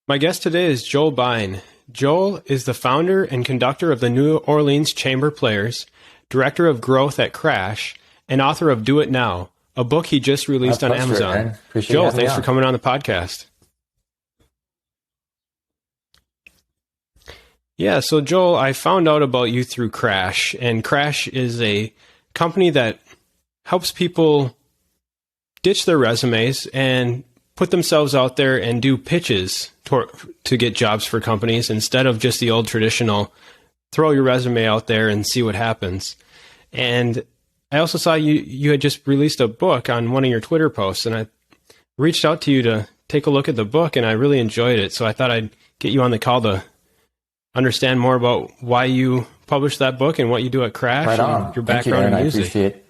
My guest today is Joel Bein. Joel is the founder and conductor of the New Orleans Chamber Players, director of growth at Crash, and author of Do It Now, a book he just released on Amazon. Joel, thanks for coming on the podcast. Yeah, so Joel, I found out about you through Crash, and Crash is a company that helps people ditch their resumes and put themselves out there and do pitches to get jobs for companies instead of just the old traditional throw your resume out there and see what happens. And I also saw you had just released a book on one of your Twitter posts, and I reached out to you to take a look at the book, and I really enjoyed it. So I thought I'd get you on the call to understand more about why you published that book and what you do at Crash. Right on. And your background in music.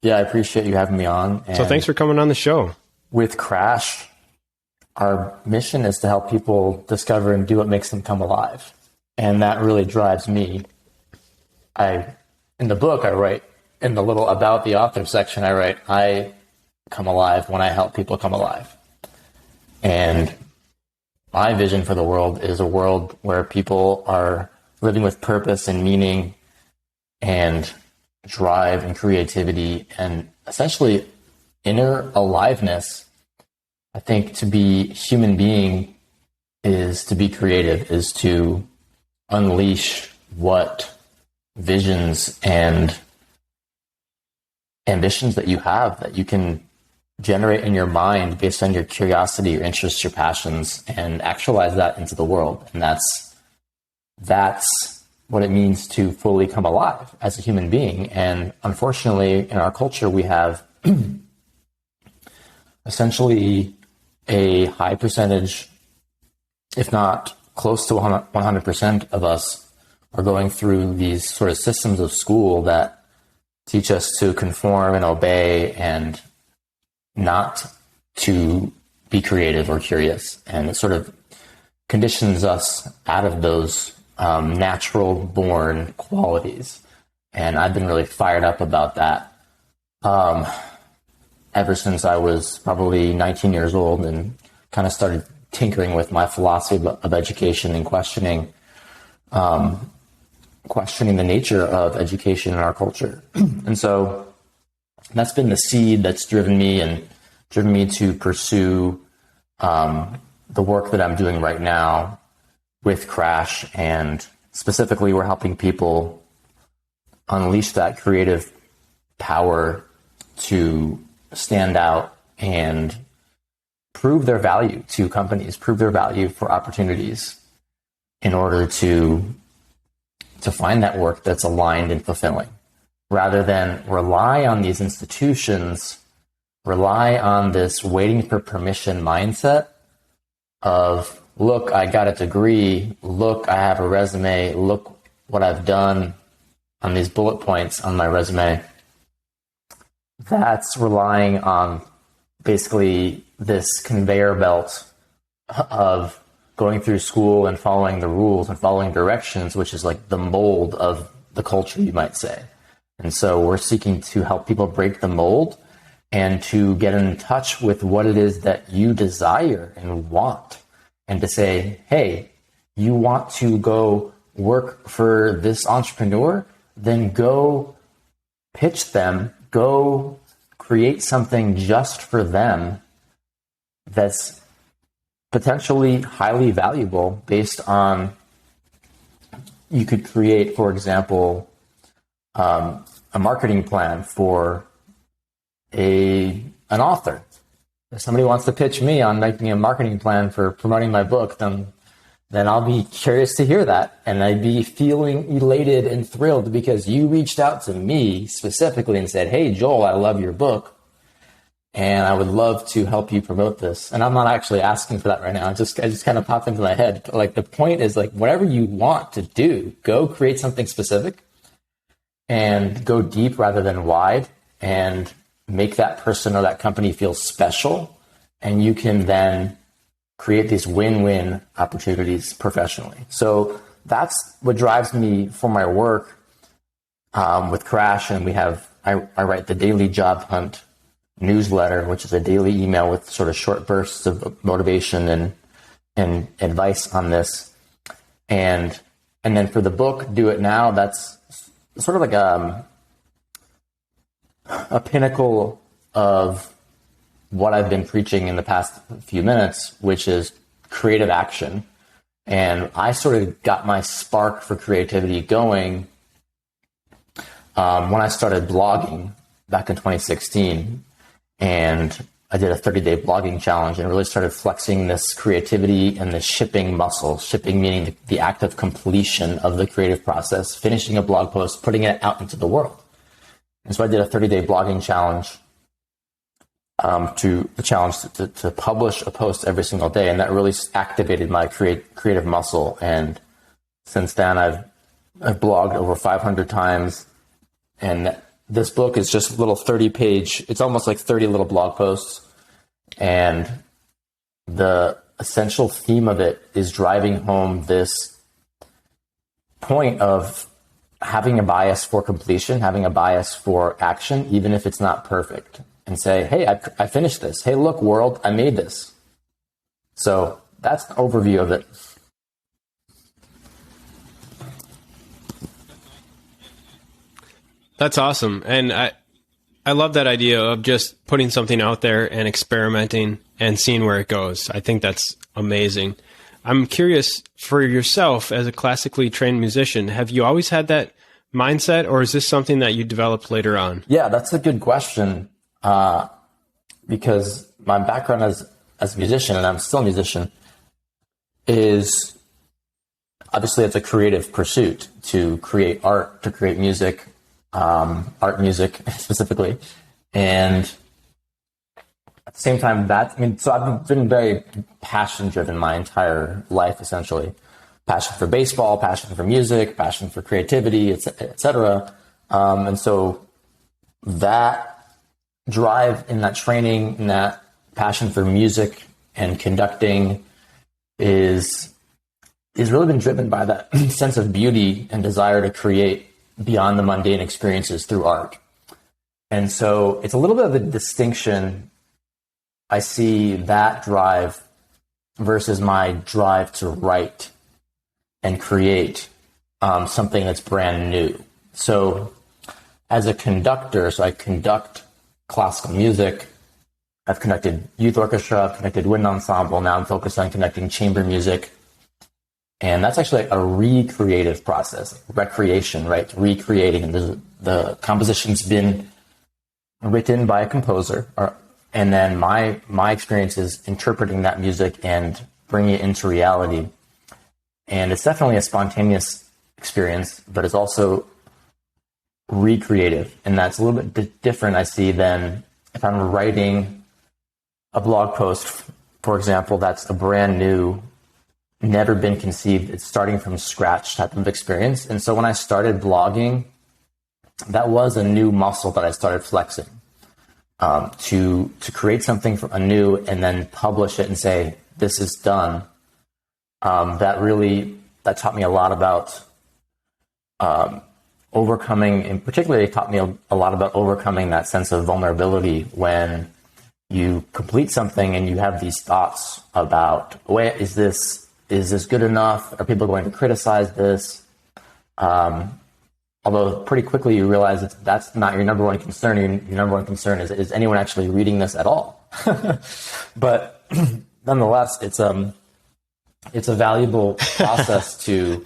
I appreciate you having me on. So thanks for coming on the show. With Crash, our mission is to help people discover and do what makes them come alive. And that really drives me. In the book, I write, in the little about the author section, I write, I come alive when I help people come alive. And my vision for the world is a world where people are living with purpose and meaning and drive and creativity and essentially inner aliveness. I think to be human being is to be creative, is to unleash what visions and ambitions that you have, that you can generate in your mind based on your curiosity, your interests, your passions, and actualize that into the world. And that's what it means to fully come alive as a human being. And unfortunately, in our culture, we have essentially a high percentage, if not close to 100% of us, are going through these sort of systems of school that teach us to conform and obey and not to be creative or curious. And it sort of conditions us out of those natural born qualities. And I've been really fired up about that ever since I was probably 19 years old and kind of started tinkering with my philosophy of education and questioning the nature of education in our culture. And so that's been the seed that's driven me to pursue the work that I'm doing right now with Crash. And specifically, we're helping people unleash that creative power to stand out and prove their value to companies, prove their value for opportunities in order to find that work that's aligned and fulfilling, rather than rely on these institutions, rely on this waiting for permission mindset of, look, I got a degree, look, I have a resume, look what I've done on these bullet points on my resume. That's relying on basically this conveyor belt of going through school and following the rules and following directions, which is like the mold of the culture, you might say. And so we're seeking to help people break the mold and to get in touch with what it is that you desire and want. And to say, hey, you want to go work for this entrepreneur? Then go pitch them, go create something just for them that's potentially highly valuable based on, you could create, for example, a marketing plan for an author. If somebody wants to pitch me on making a marketing plan for promoting my book, then I'll be curious to hear that. And I'd be feeling elated and thrilled because you reached out to me specifically and said, hey, Joel, I love your book, and I would love to help you promote this. And I'm not actually asking for that right now. I just kind of popped into my head. Like, the point is, like, whatever you want to do, go create something specific and go deep rather than wide, and make that person or that company feel special. And you can then create these win-win opportunities professionally. So that's what drives me for my work with Crash. And I write the Daily Job Hunt newsletter, which is a daily email with sort of short bursts of motivation and advice on this. And then for the book, Do It Now, that's sort of like a pinnacle of what I've been preaching in the past few minutes, which is creative action. And I sort of got my spark for creativity going when I started blogging back in 2016. And I did a 30-day blogging challenge and really started flexing this creativity and the shipping muscle. Shipping meaning the act of completion of the creative process, finishing a blog post, putting it out into the world. And so I did a 30-day blogging challenge to publish a post every single day. And that really activated my creative muscle. And since then, I've blogged over 500 times. And this book is just a little 30-page, it's almost like 30 little blog posts. And the essential theme of it is driving home this point of having a bias for completion, having a bias for action, even if it's not perfect. And say, hey, I finished this. Hey, look, world, I made this. So that's an overview of it. That's awesome. And I love that idea of just putting something out there and experimenting and seeing where it goes. I think that's amazing. I'm curious, for yourself as a classically trained musician, have you always had that mindset, or is this something that you developed later on? Yeah, that's a good question. Because my background as a musician, and I'm still a musician, is obviously it's a creative pursuit to create art, to create music, art music specifically. And at the same time, so I've been very passion driven my entire life, essentially. Passion for baseball, passion for music, passion for creativity, et cetera. And so that drive in that training and that passion for music and conducting is really been driven by that sense of beauty and desire to create beyond the mundane experiences through art. And so it's a little bit of a distinction. I see that drive versus my drive to write and create something that's brand new. So as a conductor, so I conduct classical music. I've conducted youth orchestra, I've conducted wind ensemble. Now I'm focused on conducting chamber music. And that's actually a recreative process, recreation, right? Recreating. And the composition's been written by a composer, and then my experience is interpreting that music and bringing it into reality. And it's definitely a spontaneous experience, but it's also recreative. And that's a little bit different, I see, than if I'm writing a blog post, for example, that's a brand new, never been conceived, it's starting from scratch type of experience. And so when I started blogging, that was a new muscle that I started flexing, to create something anew and then publish it and say, this is done. That taught me a lot about overcoming, and particularly it taught me a lot about overcoming that sense of vulnerability when you complete something and you have these thoughts about, wait, is this good enough? Are people going to criticize this? Although pretty quickly you realize that's not your number one concern. Your number one concern is anyone actually reading this at all? But nonetheless, it's a valuable process to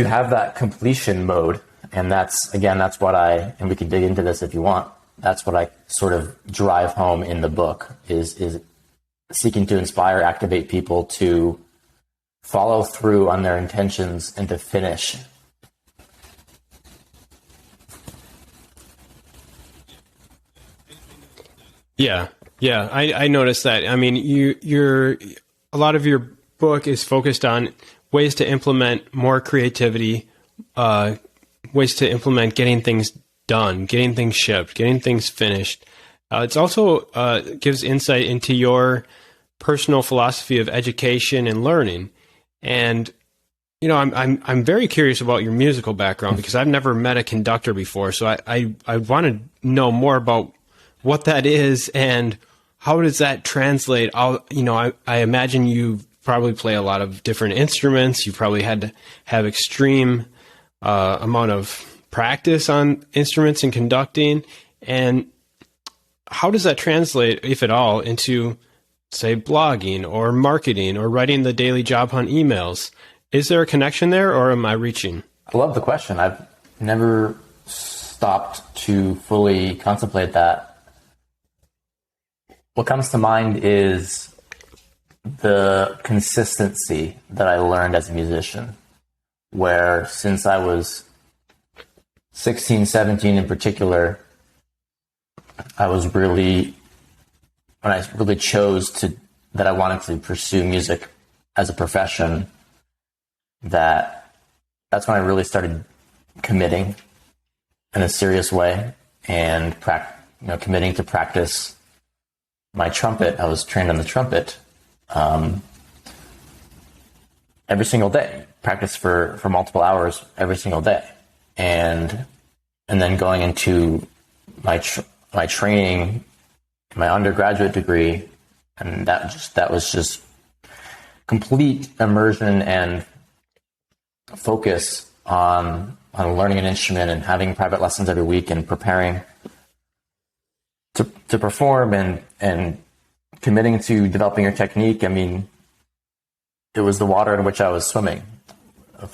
have that completion mode. And that's what and we can dig into this if you want. That's what I sort of drive home in the book is seeking to inspire, activate people to follow through on their intentions and to finish. Yeah. I noticed that. I mean, a lot of your book is focused on ways to implement more creativity, ways to implement getting things done, getting things shipped, getting things finished. It's also gives insight into your personal philosophy of education and learning. And I'm very curious about your musical background because I've never met a conductor before. So I want to know more about what that is and how does that translate? I imagine you probably play a lot of different instruments. You probably had to have extreme amount of practice on instruments and conducting. And how does that translate, if at all, into, say, blogging or marketing or writing the daily job hunt emails? Is there a connection there, or am I reaching? I love the question. I've never stopped to fully contemplate that. What comes to mind is the consistency that I learned as a musician, where since I was 16, 17 in particular, when I really chose that I wanted to pursue music as a profession, that's when I really started committing in a serious way and committing to practice my trumpet. I was trained on the trumpet every single day, practice for multiple hours every single day, and then going into my training, my undergraduate degree, and that was just complete immersion and focus on learning an instrument and having private lessons every week and preparing to perform and committing to developing your technique. I mean, it was the water in which I was swimming. To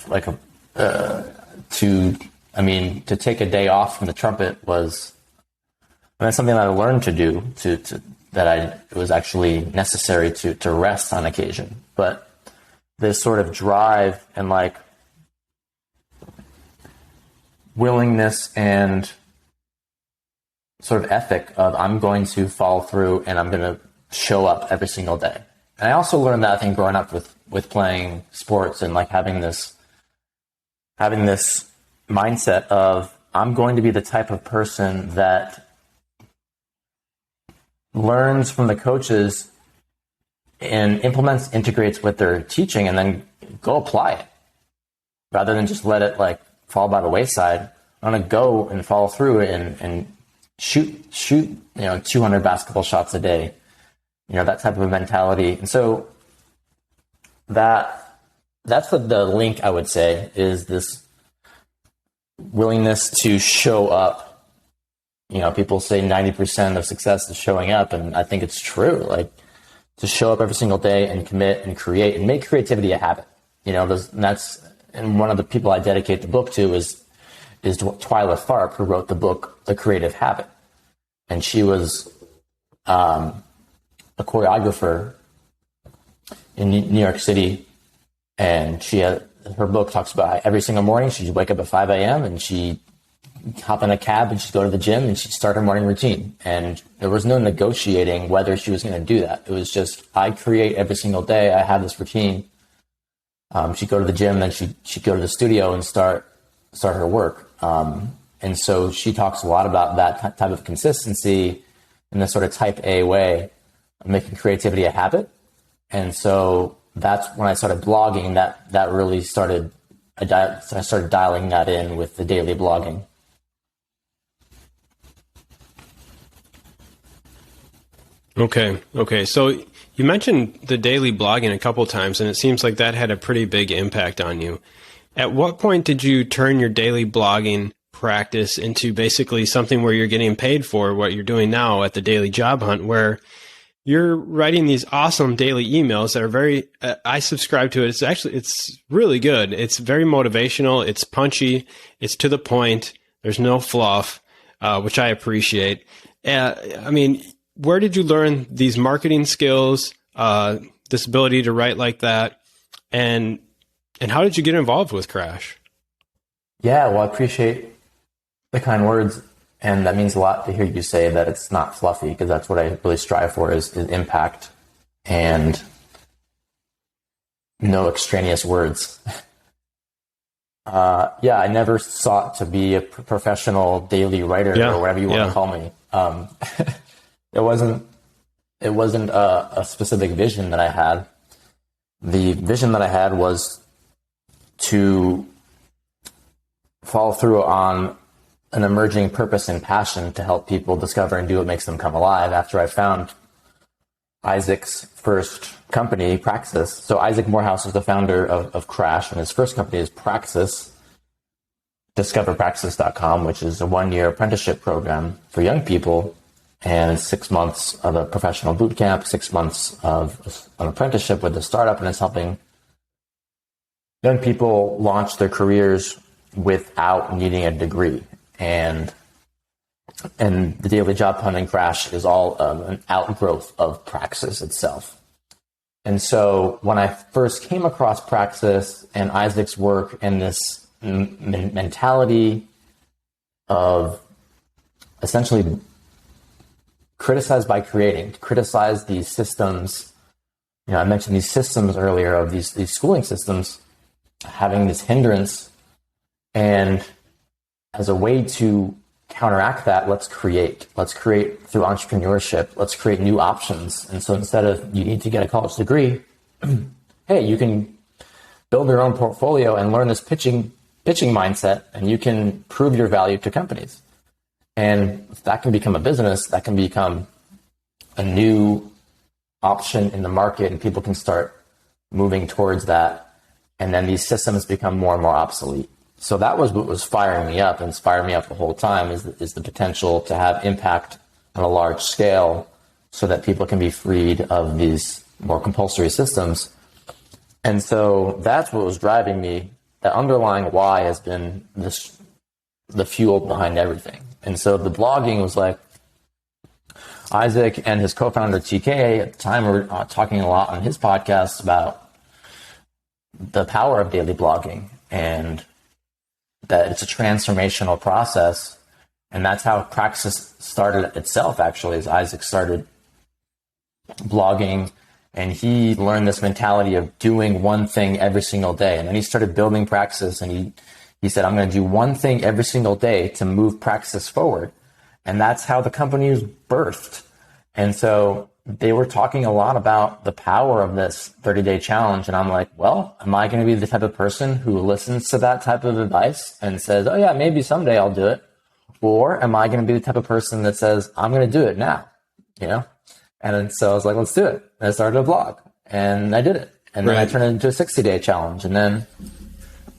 take a day off from the trumpet was, and that's something that I learned to do. It was actually necessary to rest on occasion. But this sort of drive and willingness and sort of ethic of I'm going to follow through and I'm going to show up every single day. And I also learned that, I think, growing up with playing sports and having this mindset of I'm going to be the type of person that learns from the coaches and integrates what they're teaching and then go apply it rather than just let it fall by the wayside. I'm going to go and follow through and shoot 200 basketball shots a day, that type of a mentality. And so that's the link, I would say, is this willingness to show up. People say 90% of success is showing up, and I think it's true. To show up every single day and commit and create and make creativity a habit. And one of the people I dedicate the book to is Twyla Tharp, who wrote the book The Creative Habit, and she was a choreographer in New York City, and her book talks about every single morning she'd wake up at 5 a.m. and she'd hop in a cab and she'd go to the gym and she'd start her morning routine. And there was no negotiating whether she was going to do that. It was just, I create every single day. I have this routine. She'd go to the gym, then she'd go to the studio and start her work. And so she talks a lot about that type of consistency in this sort of type A way of making creativity a habit. And so that's when I started blogging, that really started, I started dialing that in with the daily blogging. Okay. So you mentioned the daily blogging a couple times, and it seems like that had a pretty big impact on you. At what point did you turn your daily blogging practice into basically something where you're getting paid for what you're doing now at the Daily Job Hunt, where you're writing these awesome daily emails that are very, I subscribe to it. It's really good. It's very motivational. It's punchy. It's to the point. There's no fluff, which I appreciate. Where did you learn these marketing skills, this ability to write like that? And how did you get involved with Crash? Yeah, well, I appreciate the kind words. And that means a lot to hear you say that it's not fluffy, because that's what I really strive for is impact and no extraneous words. I never sought to be a professional daily writer or whatever you want to call me. It wasn't a specific vision that I had. The vision that I had was to follow through on an emerging purpose and passion to help people discover and do what makes them come alive. After I found Isaac's first company, Praxis. So Isaac Morehouse was the founder of Crash, and his first company is Praxis. DiscoverPraxis.com, which is a 1-year apprenticeship program for young people, and 6 months of a professional boot camp, 6 months of an apprenticeship with a startup, and it's helping young people launch their careers without needing a degree. And the Daily Job Hunting Crash is all an outgrowth of Praxis itself. And so when I first came across Praxis and Isaac's work and this mentality of essentially criticize by creating, criticize these systems. I mentioned these systems earlier of these schooling systems having this hindrance, and as a way to counteract that, let's create through entrepreneurship. Let's create new options. And so instead of you need to get a college degree, hey, you can build your own portfolio and learn this pitching mindset, and you can prove your value to companies. And that can become a business, that can become a new option in the market, and people can start moving towards that. And then these systems become more and more obsolete. So that was what was firing me up, and inspired me up the whole time, is the potential to have impact on a large scale so that people can be freed of these more compulsory systems. And so that's what was driving me. The underlying why has been the fuel behind everything. And so the blogging was like, Isaac and his co-founder TK at the time were talking a lot on his podcast about the power of daily blogging, and that it's a transformational process. And that's how Praxis started itself, actually, as Isaac started blogging, and he learned this mentality of doing one thing every single day. And then he started building Praxis, and he said, I'm going to do one thing every single day to move Praxis forward. And that's how the company was birthed. And so they were talking a lot about the power of this 30-day challenge. And I'm like, well, am I going to be the type of person who listens to that type of advice and says, oh yeah, maybe someday I'll do it? Or am I going to be the type of person that says, I'm going to do it now, And so I was like, let's do it. And I started a blog, and I did it. And then I turned it into a 60-day challenge. And then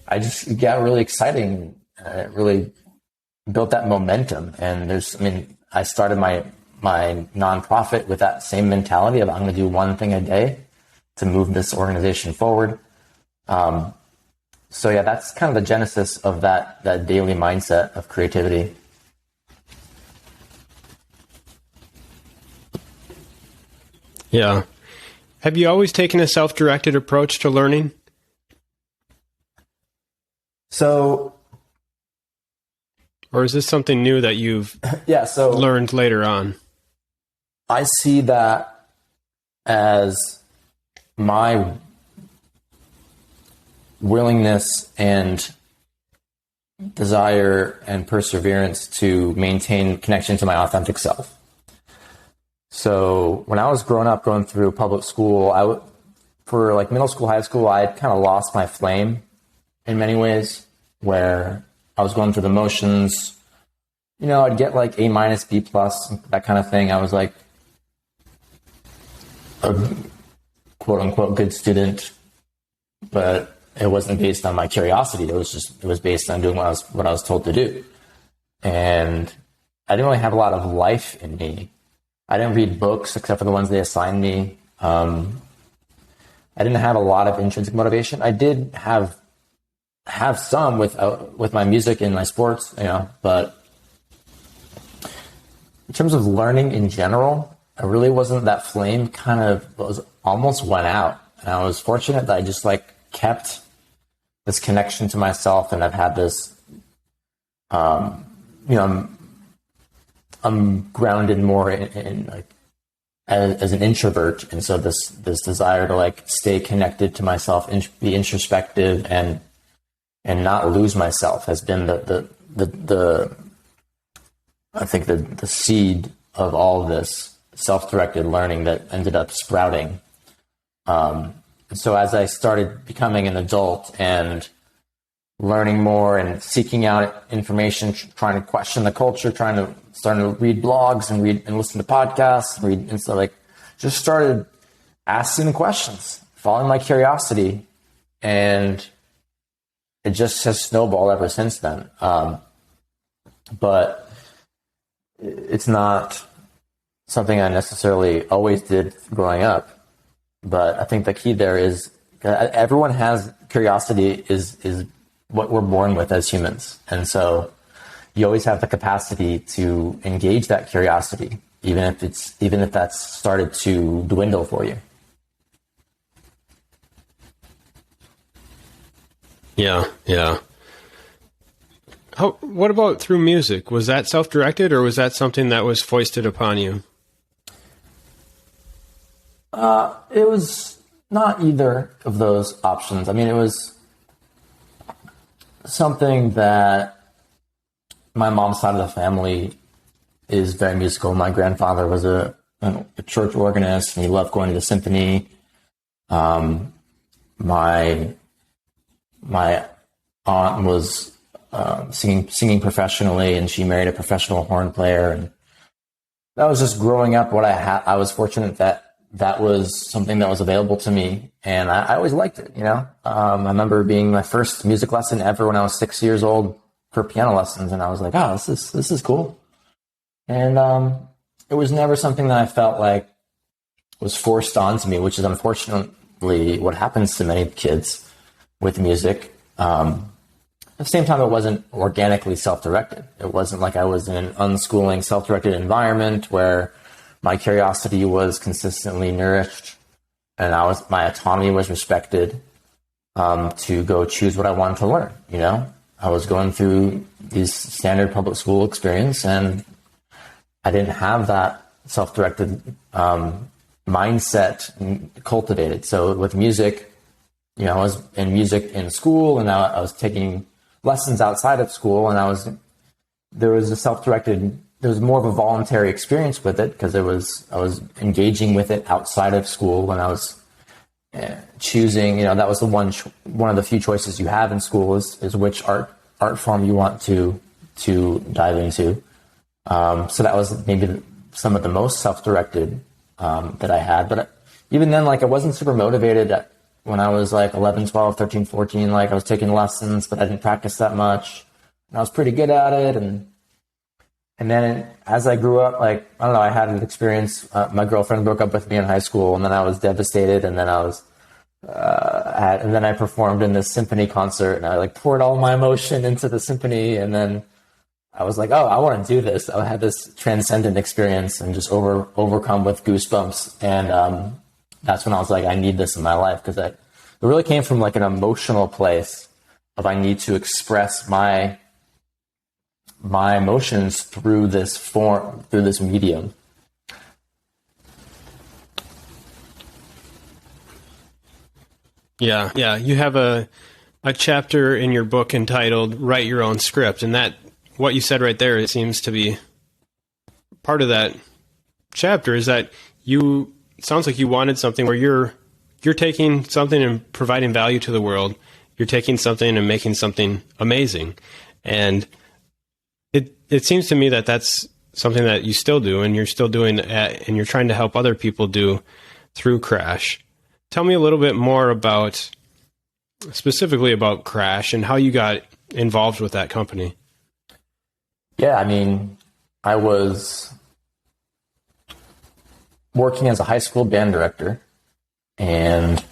I just got really exciting. It really built that momentum. And I started my nonprofit with that same mentality of I'm going to do one thing a day to move this organization forward. So yeah, that's kind of the genesis of that daily mindset of creativity. Yeah. Have you always taken a self-directed approach to learning? So, or is this something new that you've learned later on? I see that as my willingness and desire and perseverance to maintain connection to my authentic self. So when I was growing up, going through public school, for like middle school, high school, I kind of lost my flame in many ways, where I was going through the motions. I'd get like A-, B+, that kind of thing. I was like a quote unquote good student, but it wasn't based on my curiosity. It was based on doing what I was told to do. And I didn't really have a lot of life in me. I didn't read books except for the ones they assigned me. I didn't have a lot of intrinsic motivation. I did have some with my music and my sports, but in terms of learning in general, I really wasn't. That flame kind of almost went out. And I was fortunate that I just kept this connection to myself, and I've had this, I'm grounded more in as an introvert, and so this desire to stay connected to myself and be introspective and not lose myself has been the I think the seed of all of this self-directed learning that ended up sprouting. So as I started becoming an adult and learning more and seeking out information, trying to question the culture, starting to read blogs and listen to podcasts, and so just started asking questions, following my curiosity, and it just has snowballed ever since then. But it's not something I necessarily always did growing up. But I think the key there is everyone has curiosity is what we're born with as humans. And so you always have the capacity to engage that curiosity, even if that's started to dwindle for you. Yeah. What about through music? Was that self-directed, or was that something that was foisted upon you? It was not either of those options. I mean, it was something that my mom's side of the family is very musical. My grandfather was a church organist, and he loved going to the symphony. My aunt was singing professionally, and she married a professional horn player. And that was just growing up what I had. I was fortunate that was something that was available to me, and I always liked it. I remember being my first music lesson ever when I was 6 years old for piano lessons, and I was like, "Oh, this is cool." And it was never something that I felt like was forced onto me, which is unfortunately what happens to many kids with music. At the same time, it wasn't organically self-directed. It wasn't like I was in an unschooling, self-directed environment where my curiosity was consistently nourished and my autonomy was respected to go choose what I wanted to learn. I was going through these standard public school experience, and I didn't have that self-directed mindset cultivated. So with music, I was in music in school, and I was taking lessons outside of school, and there was more of a voluntary experience with it because I was engaging with it outside of school, and I was choosing. That was one of the few choices you have in school is which art form you want to dive into. So that was maybe some of the most self-directed that I had. But even then, I wasn't super motivated when I was 11, 12, 13, 14. I was taking lessons, but I didn't practice that much. And I was pretty good at it. And then as I grew up, I don't know, I had an experience. My girlfriend broke up with me in high school, and then I was devastated. And then and then I performed in this symphony concert, and I poured all my emotion into the symphony. And then I was like, oh, I want to do this. I had this transcendent experience and just overcome with goosebumps. And that's when I was like, I need this in my life, because it really came from an emotional place of I need to express my emotions through this form, through this medium. Yeah. You have a chapter in your book entitled "Write Your Own Script," and that what you said right there, it seems to be part of that chapter. Is that it sounds like you wanted something where you're taking something and providing value to the world. You're taking something and making something amazing, and it seems to me that that's something that you still do, and you're still doing, and you're trying to help other people do through Crash. Tell me a little bit more specifically about Crash and how you got involved with that company. Yeah, I mean, I was working as a high school band director, and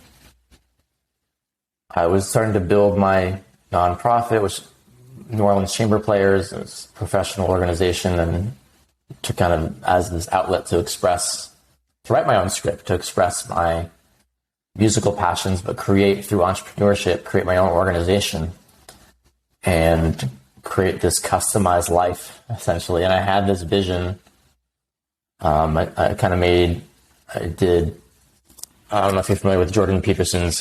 I was starting to build my nonprofit, which New Orleans Chamber Players. It was a professional organization, and to kind of as this outlet to write my own script, to express my musical passions, but create through entrepreneurship, create my own organization and create this customized life, essentially. And I had this vision. I don't know if you're familiar with Jordan Peterson's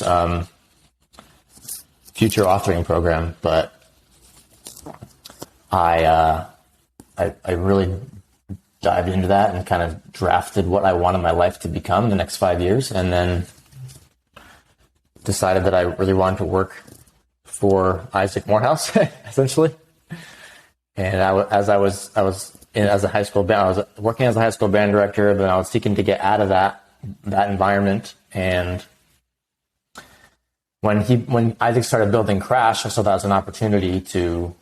future authoring program, but I really dived into that and kind of drafted what I wanted my life to become in the next 5 years, and then decided that I really wanted to work for Isaac Morehouse, essentially. And as a high school band, I was working as a high school band director, but I was seeking to get out of that environment. And when Isaac started building Crash, I saw that as an opportunity to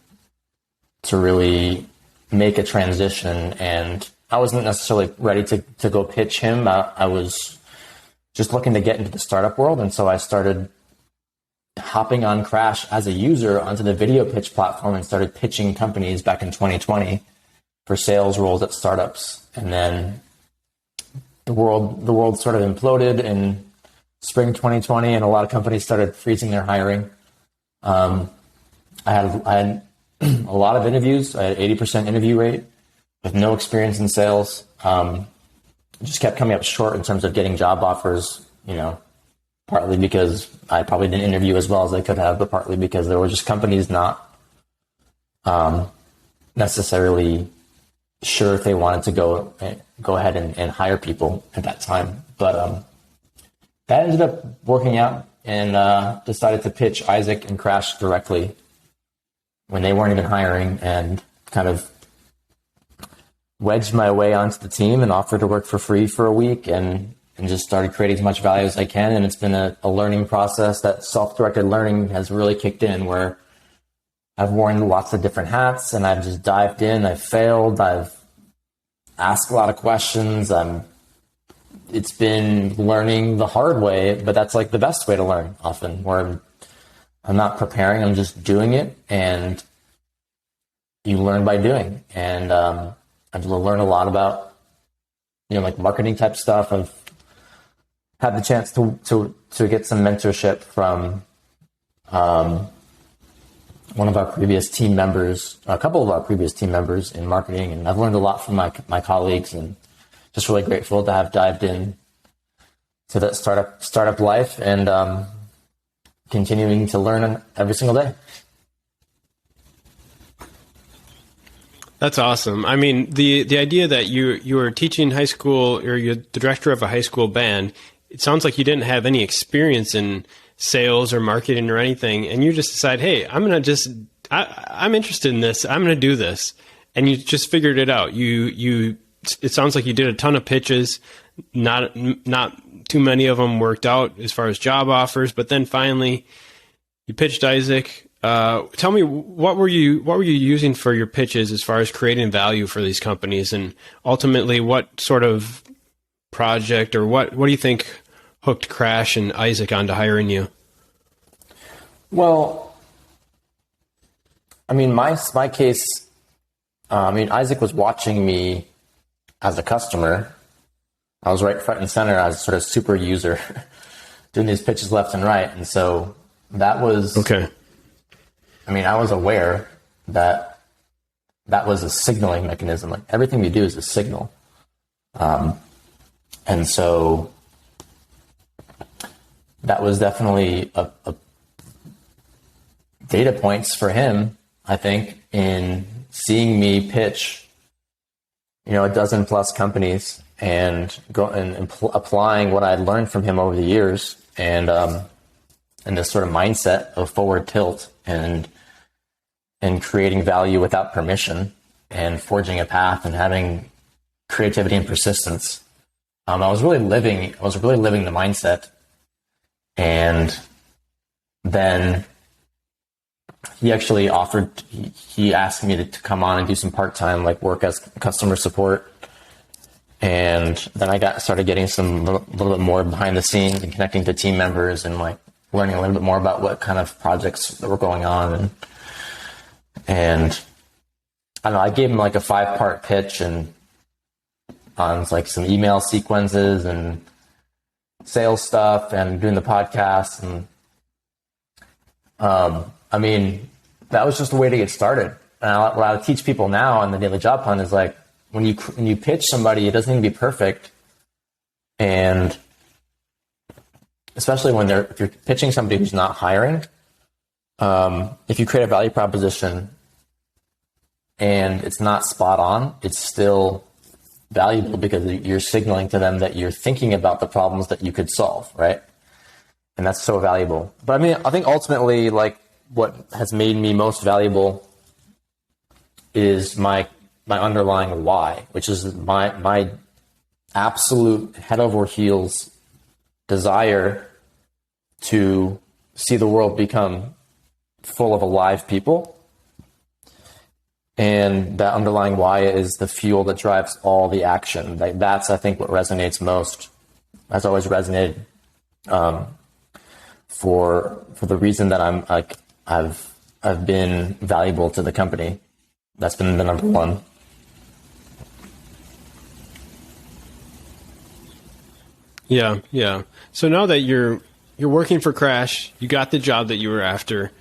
really make a transition. And I wasn't necessarily ready to go pitch him. I was just looking to get into the startup world. And so I started hopping on Crash as a user onto the video pitch platform and started pitching companies back in 2020 for sales roles at startups. And then the world sort of imploded in spring 2020, and a lot of companies started freezing their hiring. I had a lot of interviews. I had 80% interview rate with no experience in sales. Just kept coming up short in terms of getting job offers, partly because I probably didn't interview as well as I could have, but partly because there were just companies not necessarily sure if they wanted to go ahead and hire people at that time. But that ended up working out, and decided to pitch Isaac and Crash directly when they weren't even hiring, and kind of wedged my way onto the team and offered to work for free for a week, and just started creating as much value as I can. And it's been a learning process. That self-directed learning has really kicked in, where I've worn lots of different hats, and I've just dived in. I've failed. I've asked a lot of questions. It's been learning the hard way, but that's like the best way to learn often, where I'm not preparing, I'm just doing it, and you learn by doing. And I've learned a lot about, like marketing type stuff. I've had the chance to get some mentorship from one of our previous team members, a couple of our previous team members in marketing, and I've learned a lot from my colleagues, and just really grateful to have dived in to that startup life, and continuing to learn every single day. That's awesome. I mean, the idea that you were teaching high school, or you're the director of a high school band, it sounds like you didn't have any experience in sales or marketing or anything, and you just decide, hey, I'm interested in this, I'm going to do this, and you just figured it out. It sounds like you did a ton of pitches. Not too many of them worked out as far as job offers, but then finally you pitched Isaac. Tell me, what were you using for your pitches as far as creating value for these companies, and ultimately what sort of project, or what do you think hooked Crash and Isaac onto hiring you? Well, I mean, my case, Isaac was watching me as a customer. I was right front and center as sort of super user doing these pitches left and right. And so that was, okay. I was aware that was a signaling mechanism. Like everything we do is a signal. And so that was definitely a data points for him, I think, in seeing me pitch, a dozen plus companies, and applying what I'd learned from him over the years, and this sort of mindset of forward tilt, and creating value without permission, and forging a path, and having creativity and persistence. I was really living the mindset. And then he actually he asked me to come on and do some part-time work as customer support. And then I started getting some little bit more behind the scenes and connecting to team members, and learning a little bit more about what kind of projects that were going on. And I don't know, I gave him a 5-part pitch, and on some email sequences and sales stuff and doing the podcast. And that was just a way to get started. And what I teach people now on the Daily Job Hunt is when you pitch somebody, it doesn't need to be perfect. And especially if you're pitching somebody who's not hiring, if you create a value proposition and it's not spot on, it's still valuable because you're signaling to them that you're thinking about the problems that you could solve, right? And that's so valuable. But I think ultimately, what has made me most valuable is my underlying why, which is my absolute head over heels desire to see the world become full of alive people. And that underlying why is the fuel that drives all the action. That's, I think, what resonates most. Has always resonated for the reason that I'm like I've been valuable to the company. That's been the number one. Yeah, yeah. So now that you're working for Crash, you got the job that you were after.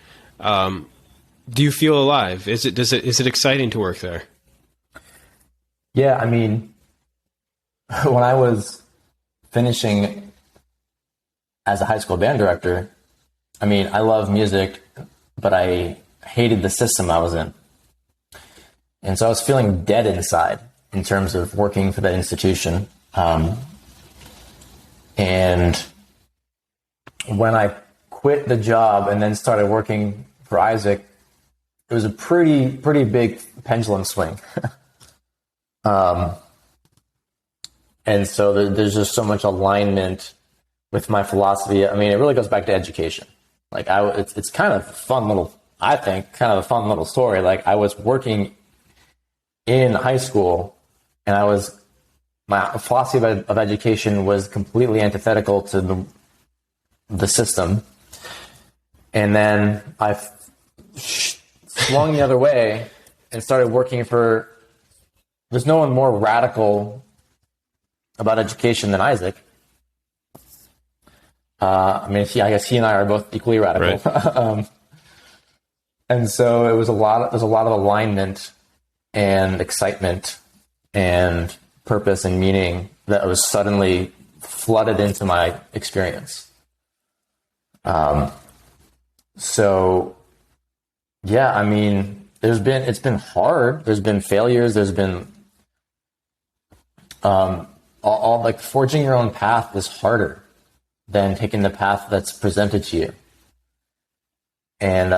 Do you feel alive? Is it exciting to work there? Yeah, I mean, when I was finishing as a high school band director, I mean, I love music, but I hated the system I was in. And so I was feeling dead inside in terms of working for that institution. And when I quit the job and then started working for Isaac, it was a pretty big pendulum swing. And so there's just so much alignment with my philosophy. I mean, it really goes back to education. Like it's kind of fun little, I think, kind of a fun little story. Like I was working in high school and my philosophy of education was completely antithetical to the system. And then I swung the other way and started working for, there's no one more radical about education than Isaac. I mean, I guess he and I are both equally radical. Right. And so there's a lot of alignment and excitement and purpose and meaning that was suddenly flooded into my experience. So yeah, I mean, it's been hard. There's been failures. There's been, all like forging your own path is harder than taking the path that's presented to you. And,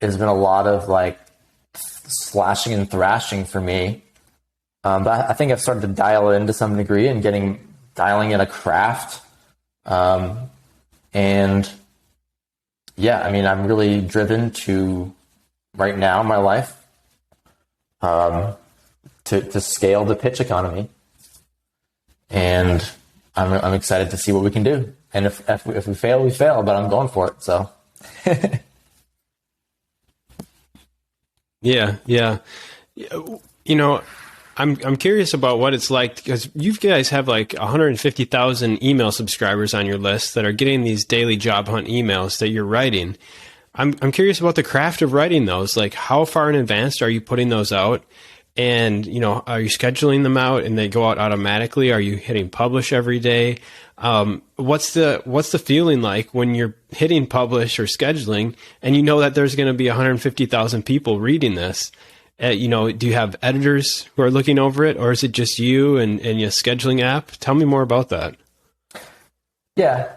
there's been a lot of like slashing and thrashing for me. But I think I've started to dial it in to some degree and dialing in a craft. And yeah, I mean, I'm really driven to right now in my life, to scale the pitch economy. And I'm excited to see what we can do. And if we fail, we fail, but I'm going for it. So yeah. You know, I'm curious about what it's like, because you guys have like 150,000 email subscribers on your list that are getting these daily job hunt emails that you're writing. I'm curious about the craft of writing those. Like, how far in advance are you putting those out? And, you know, are you scheduling them out and they go out automatically? Are you hitting publish every day? What's the feeling like when you're hitting publish or scheduling and you know that there's going to be 150,000 people reading this? You know, do you have editors who are looking over it, or is it just you and your scheduling app? Tell me more about that. Yeah.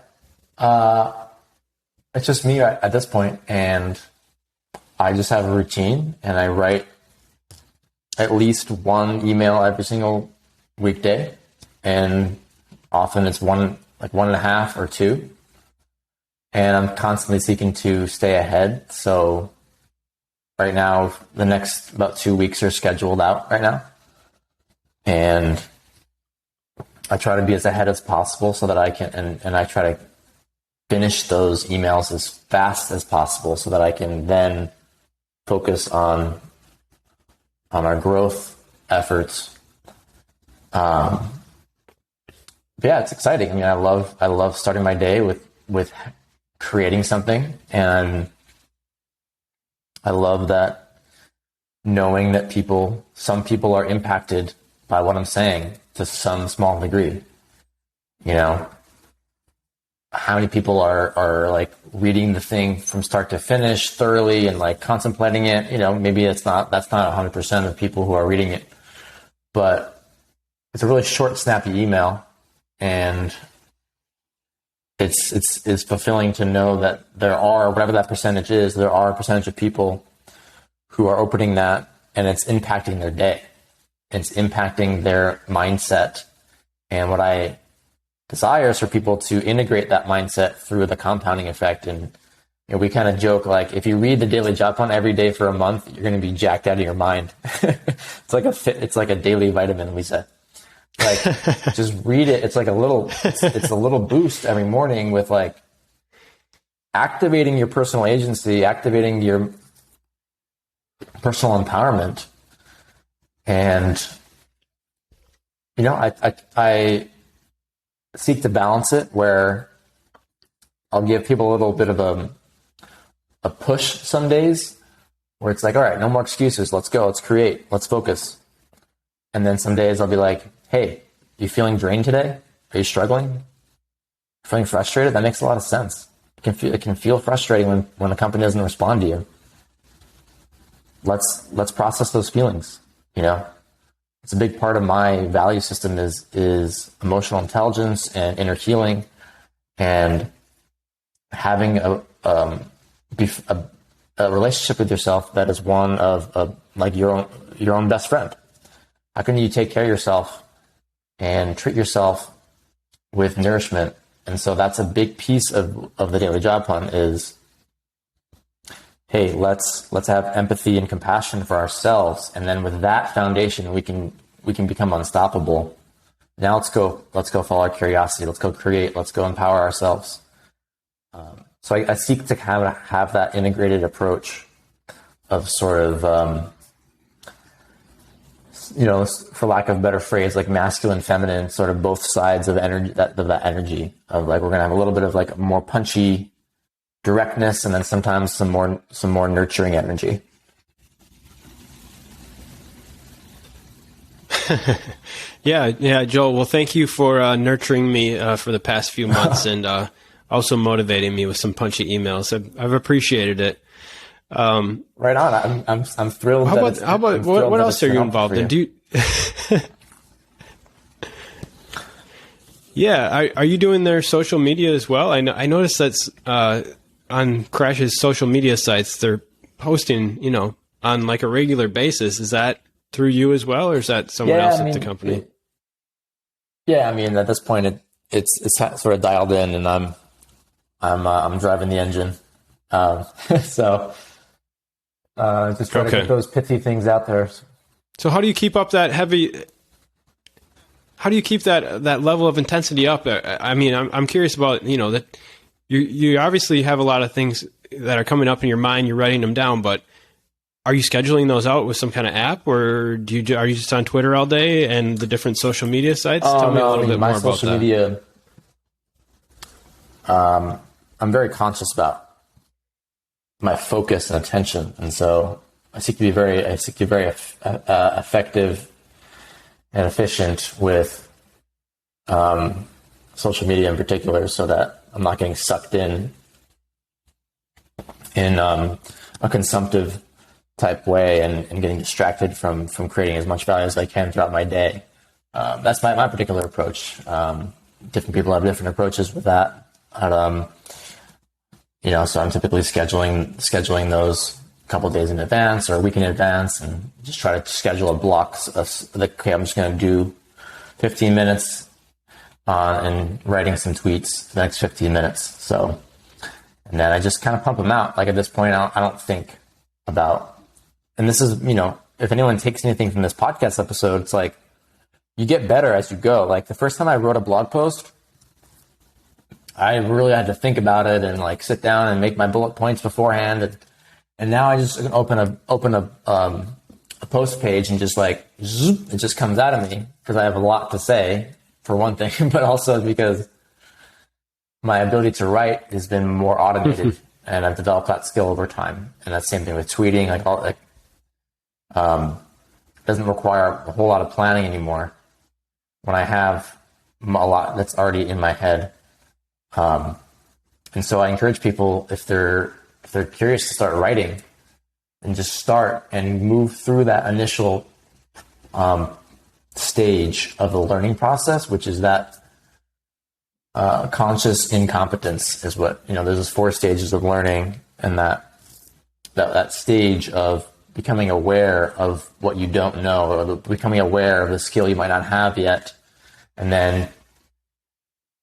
It's just me at this point, and I just have a routine, and I write at least one email every single weekday, and often it's one and a half or two, and I'm constantly seeking to stay ahead. So right now, the next about 2 weeks are scheduled out right now, and I try to be as ahead as possible so that I can, and I try to finish those emails as fast as possible so that I can then focus on our growth efforts. Yeah, it's exciting. I mean, I love starting my day with creating something, and I love that, knowing that some people are impacted by what I'm saying to some small degree. You know, how many people are like reading the thing from start to finish thoroughly and like contemplating it? You know, maybe that's not 100% of people who are reading it, but it's a really short, snappy email, and it's fulfilling to know that there are, whatever that percentage is, there are a percentage of people who are opening that, and it's impacting their day. It's impacting their mindset And what I desire is for people to integrate that mindset through the compounding effect. And we kind of joke, like, if you read the daily job plan every day for a month, you're going to be jacked out of your mind. It's like a daily vitamin, we say. Like, just read it. It's like it's a little boost every morning with like activating your personal agency, activating your personal empowerment. And, I seek to balance it where I'll give people a little bit of a push some days where it's like, all right, no more excuses. Let's go. Let's create. Let's focus. And then some days I'll be like, hey, you feeling drained today? Are you struggling? Feeling frustrated? That makes a lot of sense. It can feel frustrating when a company doesn't respond to you. Let's process those feelings. It's a big part of my value system is emotional intelligence and inner healing, and having a relationship with yourself that is one of like your own best friend. How can you take care of yourself and treat yourself with nourishment? And so that's a big piece of the daily job plan is, hey, let's have empathy and compassion for ourselves. And then with that foundation, we can become unstoppable. Now let's go follow our curiosity. Let's go create. Let's go empower ourselves. So I seek to have that integrated approach of sort of, for lack of a better phrase, like masculine, feminine, sort of both sides of energy, that energy of like, we're going to have a little bit of like more punchy directness, and then sometimes some more nurturing energy. Yeah, Joel. Well, thank you for nurturing me for the past few months, and also motivating me with some punchy emails. I've appreciated it. Right on. I'm thrilled. How about what else are you involved in? Do you? Yeah, are you doing their social media as well? I noticed that's on Crash's social media sites. They're posting, on like a regular basis. Is that through you as well, or is that someone else at the company? At this point, it's sort of dialed in, and I'm driving the engine. So just trying to get those pithy things out there. So how do you keep up that How do you keep that level of intensity up? I'm curious about, that you obviously have a lot of things that are coming up in your mind. You're writing them down, but are you scheduling those out with some kind of app, or are you just on Twitter all day and the different social media sites? Tell me a little bit more about that. My social media, I'm very conscious about my focus and attention, and so I seek to be very effective and efficient with social media in particular, so that I'm not getting sucked in a consumptive type way and getting distracted from creating as much value as I can throughout my day. That's my particular approach. Different people have different approaches with that. So I'm typically scheduling those a couple of days in advance or a week in advance, and just try to schedule a block of like, okay, I'm just going to do 15 minutes and writing some tweets for the next 15 minutes. So, and then I just kind of pump them out. Like at this point, I don't think about, and this is, if anyone takes anything from this podcast episode, it's like, you get better as you go. Like the first time I wrote a blog post, I really had to think about it and like sit down and make my bullet points beforehand. And now I just open a post page and just like, zoop, it just comes out of me because I have a lot to say, for one thing, but also because my ability to write has been more automated and I've developed that skill over time. And that's the same thing with tweeting. Doesn't require a whole lot of planning anymore when I have a lot that's already in my head. And so I encourage people, if they're curious to start writing, and just start and move through that initial stage of the learning process, which is that conscious incompetence is what, there's those 4 stages of learning, and that stage of becoming aware of what you don't know, or becoming aware of the skill you might not have yet, and then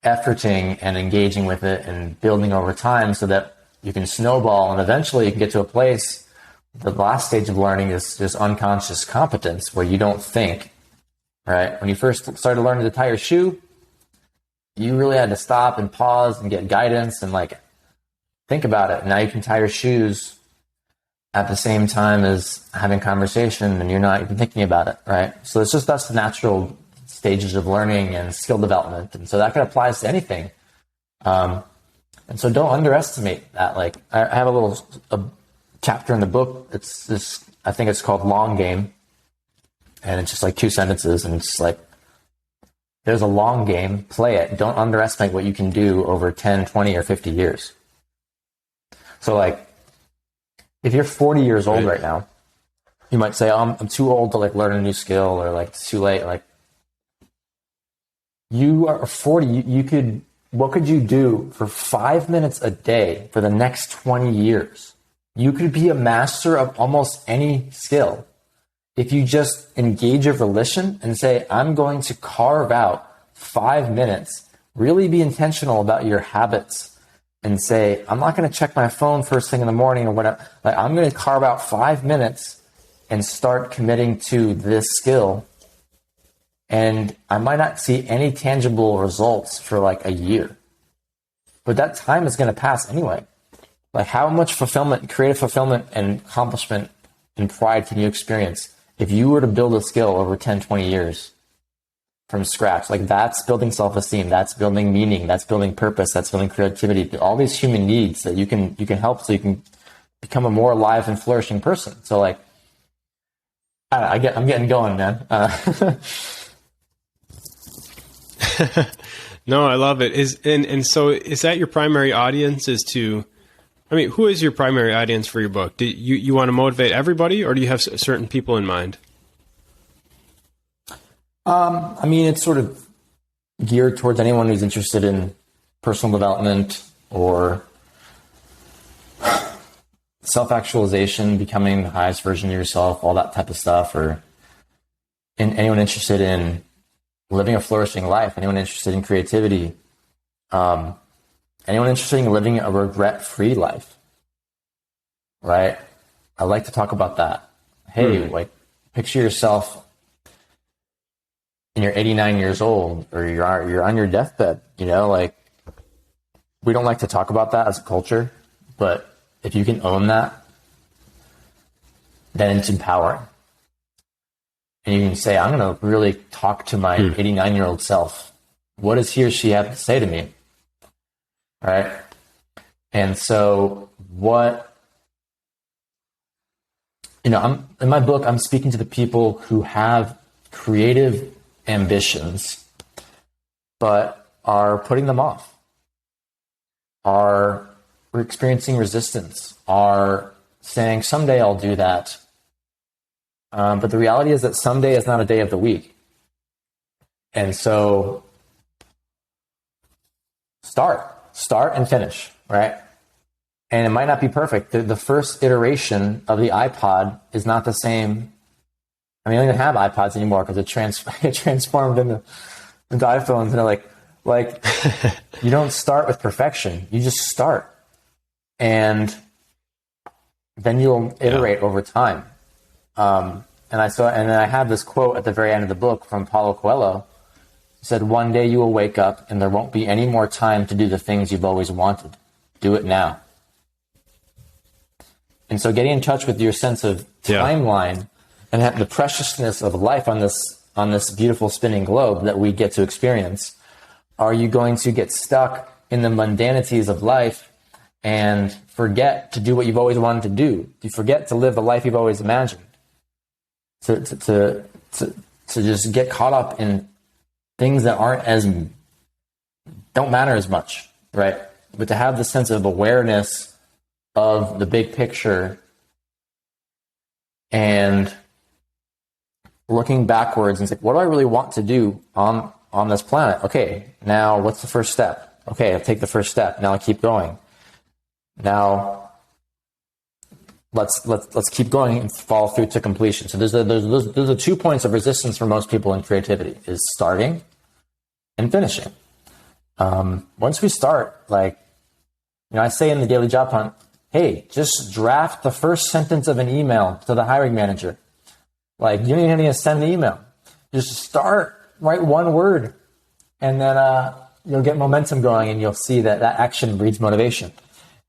efforting and engaging with it and building over time so that you can snowball, and eventually you can get to a place. The last stage of learning is just unconscious competence, where you don't think, right? When you first started learning to tie your shoe, you really had to stop and pause and get guidance and like think about it. Now you can tie your shoes at the same time as having conversation, and you're not even thinking about it, right? So that's the natural stages of learning and skill development. And so that can apply to anything. And so don't underestimate that. Like I have a chapter in the book. It's this, I think it's called Long Game. And it's just like 2 sentences. And it's like, there's a long game, play it. Don't underestimate what you can do over 10, 20, or 50 years. So like, if you're 40 years old right now, you might say, oh, I'm too old to like learn a new skill, or like it's too late. Like, you are 40, what could you do for 5 minutes a day for the next 20 years? You could be a master of almost any skill if you just engage your volition and say, I'm going to carve out 5 minutes, really be intentional about your habits, and say, I'm not going to check my phone first thing in the morning or whatever. Like, I'm going to carve out 5 minutes and start committing to this skill. And I might not see any tangible results for like a year, but that time is going to pass anyway. Like, how much fulfillment, creative fulfillment and accomplishment and pride can you experience if you were to build a skill over 10, 20 years from scratch? Like, that's building self-esteem, that's building meaning, that's building purpose, that's building creativity, all these human needs that you can help so you can become a more alive and flourishing person. So like, I'm getting going, man. No, I love it. So is that your primary audience? Who is your primary audience for your book? Do you want to motivate everybody, or do you have certain people in mind? It's sort of geared towards anyone who's interested in personal development or self-actualization, becoming the highest version of yourself, all that type of stuff, or anyone interested in living a flourishing life, anyone interested in creativity, anyone interested in living a regret-free life, right? I like to talk about that. Hey, like, picture yourself and you're 89 years old, or you're on your deathbed, like, we don't like to talk about that as a culture, but if you can own that, then it's empowering. And you can say, I'm going to really talk to my 89-year-old self. What does he or she have to say to me? Right? And so in my book, I'm speaking to the people who have creative ambitions, but are putting them off, are experiencing resistance, are saying, someday I'll do that. But the reality is that someday is not a day of the week. And so start and finish, right? And it might not be perfect. The first iteration of the iPod is not the same. I mean, I don't even have iPods anymore because it transformed into iPhones. And they're like you don't start with perfection. You just start. And then you'll iterate over time. And then I have this quote at the very end of the book from Paulo Coelho. He said, one day you will wake up and there won't be any more time to do the things you've always wanted. Do it now. And so getting in touch with your sense of timeline and the preciousness of life on this beautiful spinning globe that we get to experience. Are you going to get stuck in the mundanities of life and forget to do what you've always wanted to do? Do you forget to live the life you've always imagined? To just get caught up in things that don't matter as much, right? But to have the sense of awareness of the big picture and looking backwards and say, what do I really want to do on this planet? Okay, now what's the first step? Okay, I'll take the first step. Now I keep going. Now let's keep going and follow through to completion. So there's the 2 points of resistance for most people in creativity: is starting and finishing. Once we start, like, I say in the Daily Job Hunt, hey, just draft the first sentence of an email to the hiring manager. Like, you don't even need to send an email. Just start, write one word, and then you'll get momentum going, and you'll see that action breeds motivation.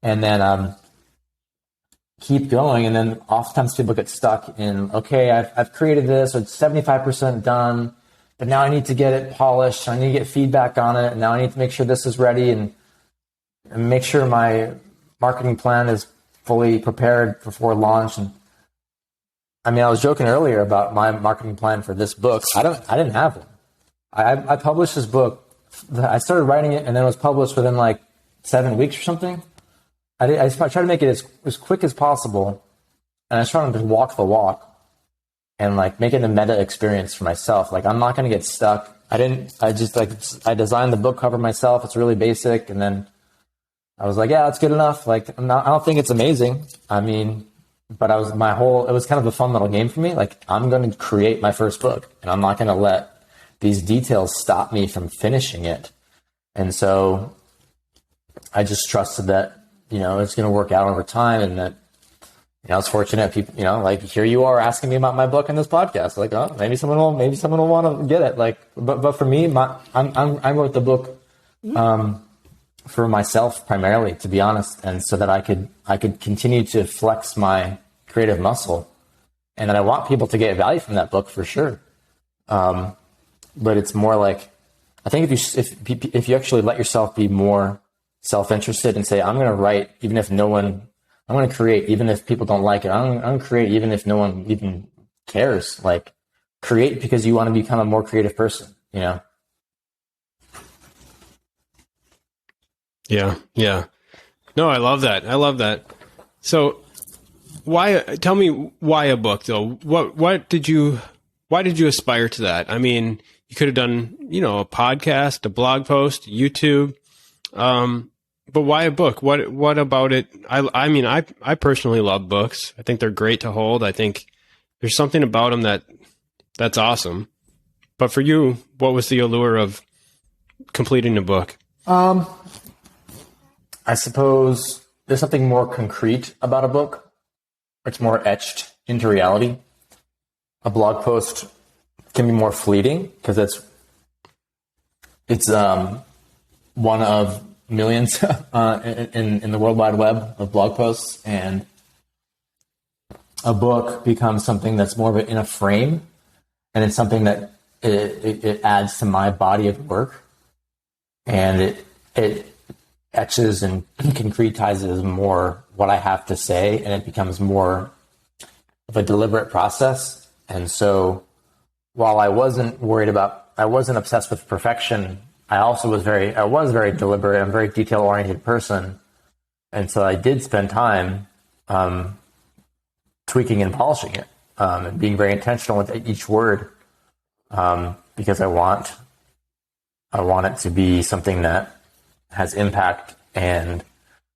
And then keep going, and then oftentimes people get stuck in, okay, I've created this, so it's 75% done, but now I need to get it polished, I need to get feedback on it, and now I need to make sure this is ready, and make sure my marketing plan is fully prepared before launch. And I mean, I was joking earlier about my marketing plan for this book. I didn't have one. I published this book. I started writing it, and then it was published within like 7 weeks or something. I tried to make it as quick as possible, and I was trying to just walk the walk and like make it a meta experience for myself. Like, I'm not going to get stuck. I designed the book cover myself. It's really basic, and then I was like, yeah, that's good enough. Like, I don't think it's amazing. I mean, but it was kind of a fun little game for me. Like, I'm going to create my first book, and I'm not going to let these details stop me from finishing it. And so I just trusted that, it's going to work out over time, and that, I was fortunate people, like, here you are asking me about my book in this podcast. Like, oh, maybe someone will want to get it. Like, but for me, I wrote the book, for myself primarily, to be honest. And so that I could continue to flex my creative muscle, and that I want people to get value from that book for sure. But it's more like, I think if you actually let yourself be more self-interested and say, I'm going to write even if I'm going to create even if people don't like it. I'm going to create even if no one even cares. Like, create because you want to become a more creative person, Yeah. No, I love that. So tell me why a book though? Why did you aspire to that? I mean, you could have done, a podcast, a blog post, YouTube. But why a book? What about it? I mean, I personally love books. I think they're great to hold. I think there's something about them that's awesome. But for you, what was the allure of completing a book? I suppose there's something more concrete about a book. It's more etched into reality. A blog post can be more fleeting because it's one of millions in the World Wide Web of blog posts, and a book becomes something that's more of in a frame, and it's something that it adds to my body of work, and it etches and concretizes more what I have to say, and it becomes more of a deliberate process. And so while I wasn't obsessed with perfection, I was very deliberate and very detail-oriented person. And so I did spend time tweaking and polishing it, and being very intentional with each word, because I want it to be something that has impact. And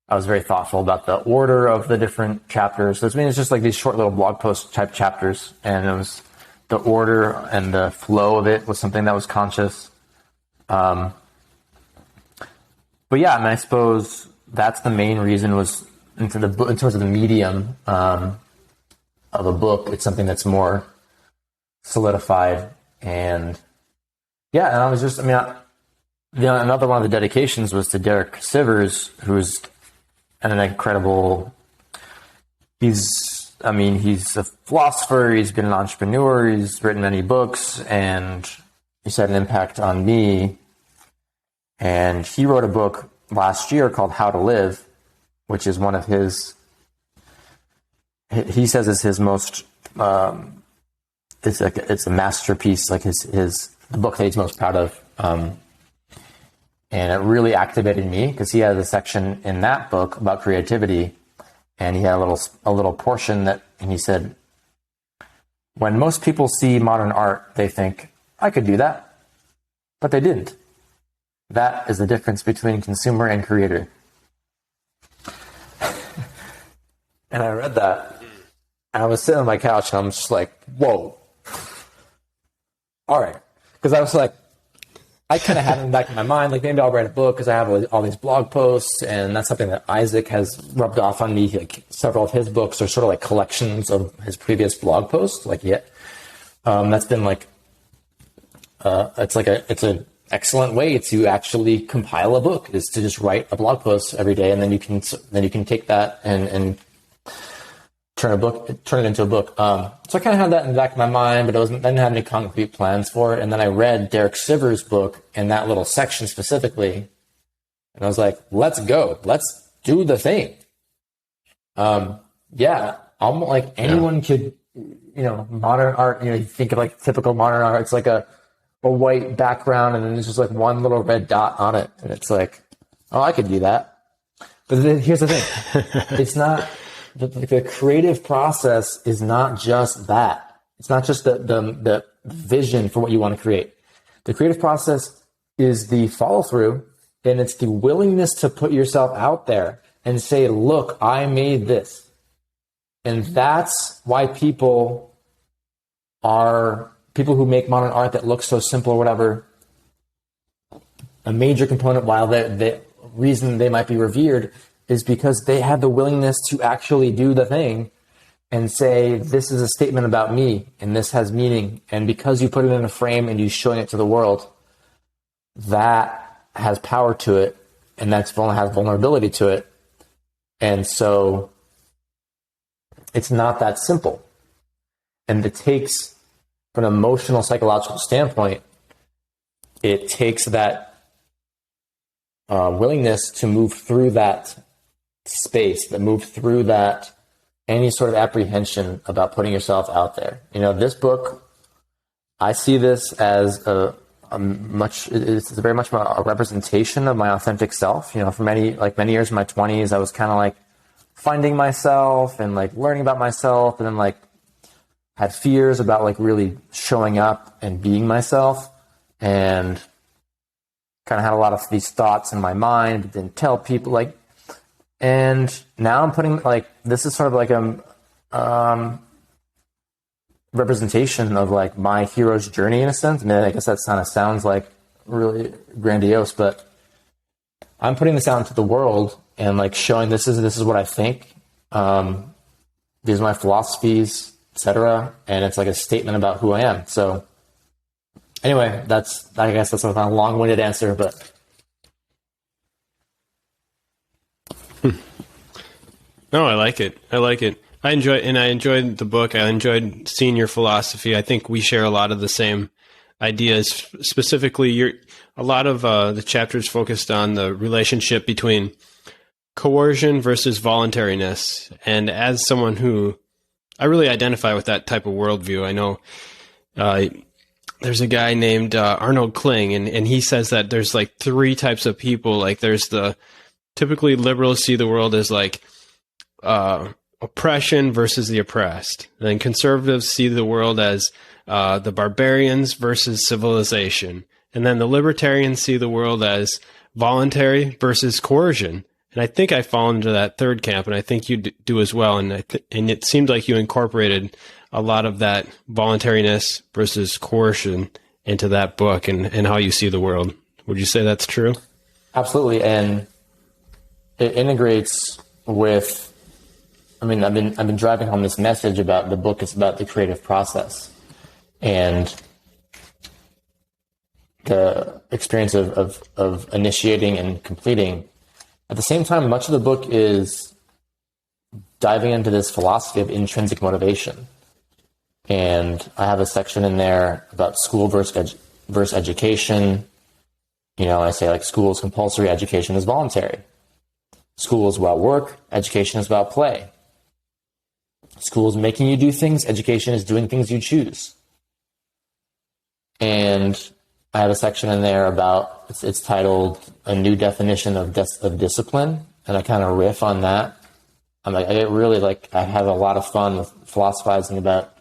I was very thoughtful about the order of the different chapters. So it's just like these short little blog post type chapters, and it was the order and the flow of it was something that was conscious. But yeah, I mean, I suppose that's the main reason was in terms of the medium of a book. It's something that's more solidified, and yeah. And I was just, another one of the dedications was to Derek Sivers, who's an incredible. He's a philosopher. He's been an entrepreneur. He's written many books, and he's had an impact on me. And he wrote a book last year called How to Live, which is one of his, he says is his most, it's a masterpiece, like the book that he's most proud of. And it really activated me because he had a section in that book about creativity, and he had a little portion and he said, when most people see modern art, they think, I could do that, but they didn't. That is the difference between consumer and creator. And I read that, and I was sitting on my couch, and I'm just like, whoa. All right. Because I was like, I kind of have it in the back of my mind, like maybe I'll write a book because I have all these blog posts, and that's something that Isaac has rubbed off on me. Like several of his books are sort of like collections of his previous blog posts. Like, that's been like, it's an excellent way to actually compile a book, is to just write a blog post every day, and then you can take that and turn it into a book. So I kind of had that in the back of my mind, but I didn't have any concrete plans for it. And then I read Derek Sivers' book in that little section specifically, and I was like, let's go, let's do the thing. I'm like, anyone could, modern art, you think of like typical modern art, it's like a white background and then there's just like one little red dot on it, and it's like, oh, I could do that. But then here's the thing. It's not, the creative process is not just that. It's not just the vision for what you want to create. The creative process is the follow through, and it's the willingness to put yourself out there and say, look, I made this. And that's why people who make modern art that looks so simple or whatever, a major component, while the reason they might be revered, is because they had the willingness to actually do the thing and say, this is a statement about me and this has meaning. And because you put it in a frame and you're showing it to the world, that has power to it, and has vulnerability to it. And so it's not that simple. And it takes, from an emotional, psychological standpoint, it takes that willingness to move through that space, that move through that, any sort of apprehension about putting yourself out there. This book, I see this as it's very much a representation of my authentic self. For many years in my 20s, I was kind of like finding myself and like learning about myself, and then like had fears about like really showing up and being myself, and kind of had a lot of these thoughts in my mind, but didn't tell people, like. And now I'm putting, like, this is sort of like a representation of like my hero's journey in a sense. I mean, I guess that kind of sounds like really grandiose, but I'm putting this out into the world and like showing this is what I think. These are my philosophies, etc. And it's like a statement about who I am. So anyway, I guess that's a long-winded answer, but. No, I like it. I enjoyed the book. I enjoyed seeing your philosophy. I think we share a lot of the same ideas. Specifically, a lot of the chapters focused on the relationship between coercion versus voluntariness. And as someone who, I really identify with that type of worldview. I know there's a guy named Arnold Kling, and he says that there's like three types of people. Like there's typically liberals see the world as like oppression versus the oppressed. And then conservatives see the world as the barbarians versus civilization. And then the libertarians see the world as voluntary versus coercion. And I think I fall into that third camp, and I think you do as well. And and it seemed like you incorporated a lot of that voluntariness versus coercion into that book and how you see the world. Would you say that's true? Absolutely. And it integrates with, I've been driving home this message about the book is about the creative process and the experience of initiating and completing. At the same time, much of the book is diving into this philosophy of intrinsic motivation. And I have a section in there about school versus education. I say like school is compulsory, education is voluntary. School is about work, education is about play. School is making you do things, education is doing things you choose. And I have a section in there about, it's titled A New Definition of Discipline, and I kind of riff on that. I have a lot of fun with philosophizing about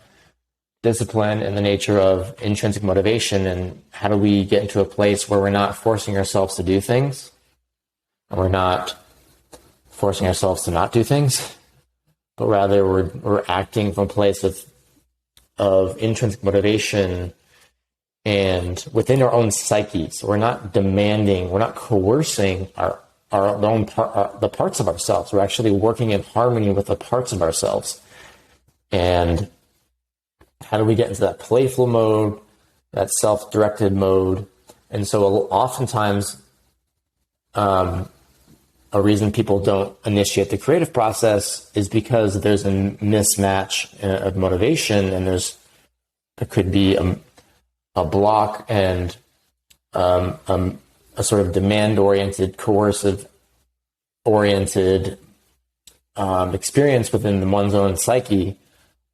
discipline and the nature of intrinsic motivation, and how do we get into a place where we're not forcing ourselves to do things, and we're not forcing ourselves to not do things, but rather we're acting from a place of intrinsic motivation and within our own psyche. So we're not demanding, we're not coercing our own the parts of ourselves. We're actually working in harmony with the parts of ourselves. And how do we get into that playful mode, that self-directed mode? And so oftentimes, a reason people don't initiate the creative process is because there's a mismatch of motivation, and there could be a block and a sort of demand-oriented, coercive-oriented experience within one's own psyche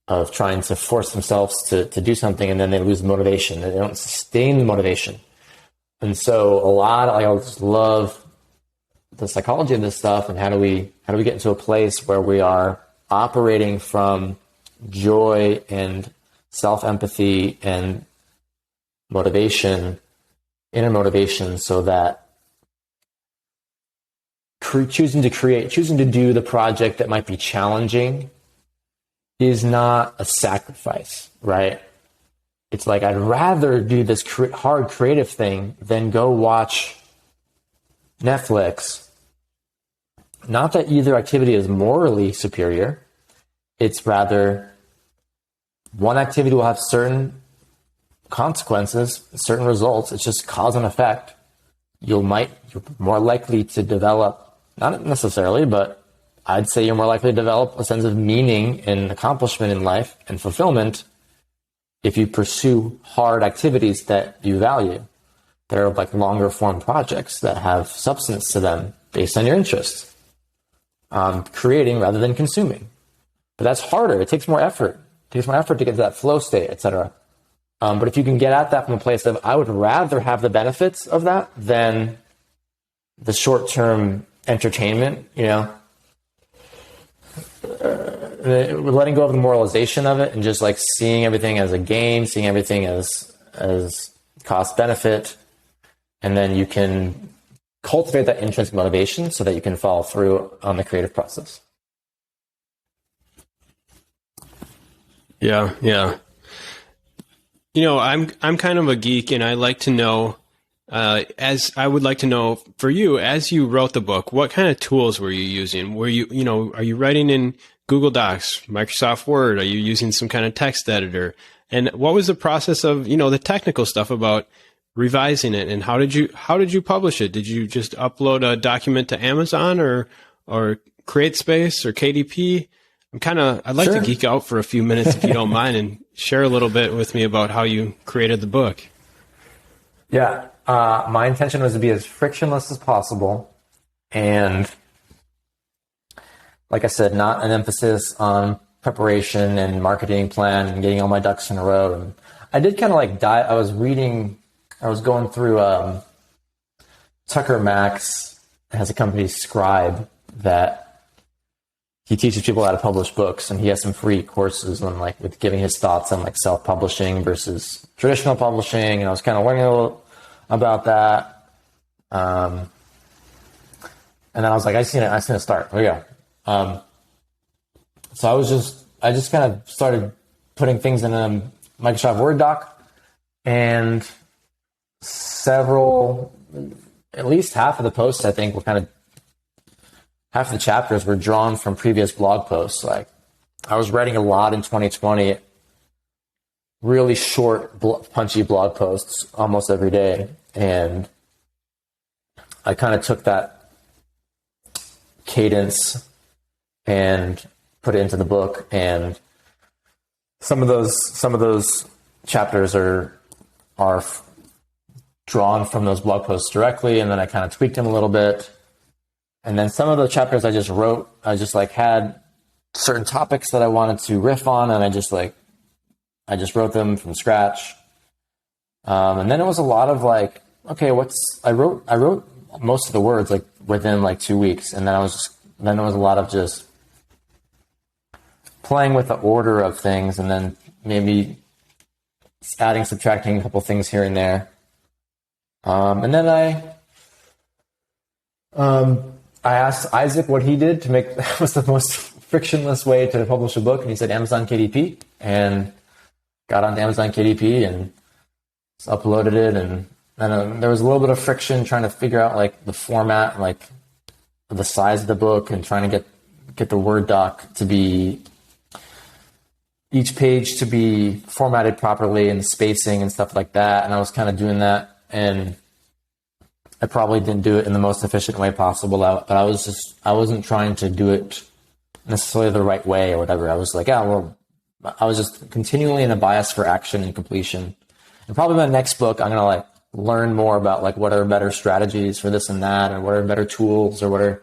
of trying to force themselves to do something, and then they lose motivation. They don't sustain the motivation. And so I just love the psychology of this stuff, and how do we get into a place where we are operating from joy and self-empathy and motivation, inner motivation, so that choosing to do the project that might be challenging is not a sacrifice, right? It's like, I'd rather do this hard creative thing than go watch Netflix. Not that either activity is morally superior. It's rather one activity will have certain consequences, certain results. It's just cause and effect. You're more likely to develop, not necessarily, but I'd say you're more likely to develop a sense of meaning and accomplishment in life and fulfillment if you pursue hard activities that you value, that are like longer form projects that have substance to them based on your interests. Creating rather than consuming. But that's harder. It takes more effort. It takes more effort to get to that flow state, etc. But if you can get at that from a place of, I would rather have the benefits of that than the short-term entertainment, letting go of the moralization of it and just like seeing everything as a game, seeing everything as cost benefit, and then you can cultivate that intrinsic motivation so that you can follow through on the creative process. Yeah. I'm kind of a geek, and I like to know, as I would like to know for you, as you wrote the book, what kind of tools were you using? Were you, are you writing in Google Docs, Microsoft Word? Are you using some kind of text editor? And what was the process of, the technical stuff about revising it, and how did you publish it? Did you just upload a document to Amazon or CreateSpace or KDP? I'd like to geek out for a few minutes if you don't mind, and share a little bit with me about how you created the book. Yeah. My intention was to be as frictionless as possible. And like I said, not an emphasis on preparation and marketing plan and getting all my ducks in a row. And I did kind of like I was going through Tucker Max has a company, Scribe, that he teaches people how to publish books, and he has some free courses on with giving his thoughts on self-publishing versus traditional publishing. And I was kind of learning a little about that. And then I was like, I just need to start. Here we go. So I just kind of started putting things in a Microsoft Word doc, and at least half of the posts, I think, were half of the chapters were drawn from previous blog posts. Like, I was writing a lot in 2020, really short, punchy blog posts almost every day. And I kind of took that cadence and put it into the book. And some of those chapters are drawn from those blog posts directly, and then I kind of tweaked them a little bit. And then some of the chapters I just wrote, I just had certain topics that I wanted to riff on, and I just wrote them from scratch. And then it was a lot of I wrote most of the words within 2 weeks, and then there was a lot of just playing with the order of things, and then maybe adding, subtracting a couple things here and there. And then I asked Isaac what he did to make was the most frictionless way to publish a book, and he said Amazon KDP, and got onto Amazon KDP and Just uploaded it, and then there was a little bit of friction trying to figure out like the format, like the size of the book, and trying to get the Word doc to be, each page to be formatted properly, and the spacing and stuff like that. And I was kind of doing that, and I probably didn't do it in the most efficient way possible, but I wasn't trying to do it necessarily the right way or whatever. I was like, I was just continually in a bias for action and completion. And probably my next book, I'm going to like learn more about like what are better strategies for this and that, and what are better tools, or what are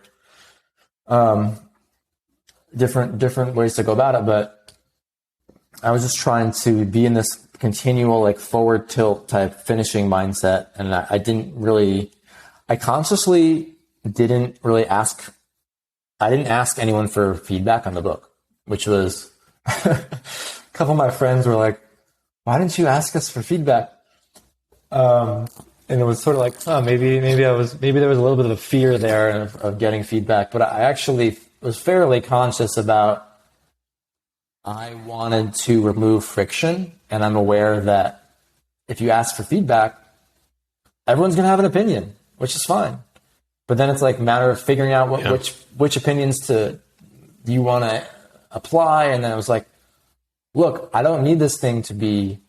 different ways to go about it. But I was just trying to be in this continual like forward tilt type finishing mindset. And I consciously didn't really ask anyone for feedback on the book, which was a couple of my friends were like, why didn't you ask us for feedback? And it was sort of like, maybe there was a little bit of a fear there of getting feedback, but I actually was fairly conscious about, I wanted to remove friction, and I'm aware that if you ask for feedback, everyone's going to have an opinion, which is fine. But then it's like a matter of figuring out which opinions do you want to apply. And then it was like, look, I don't need this thing to be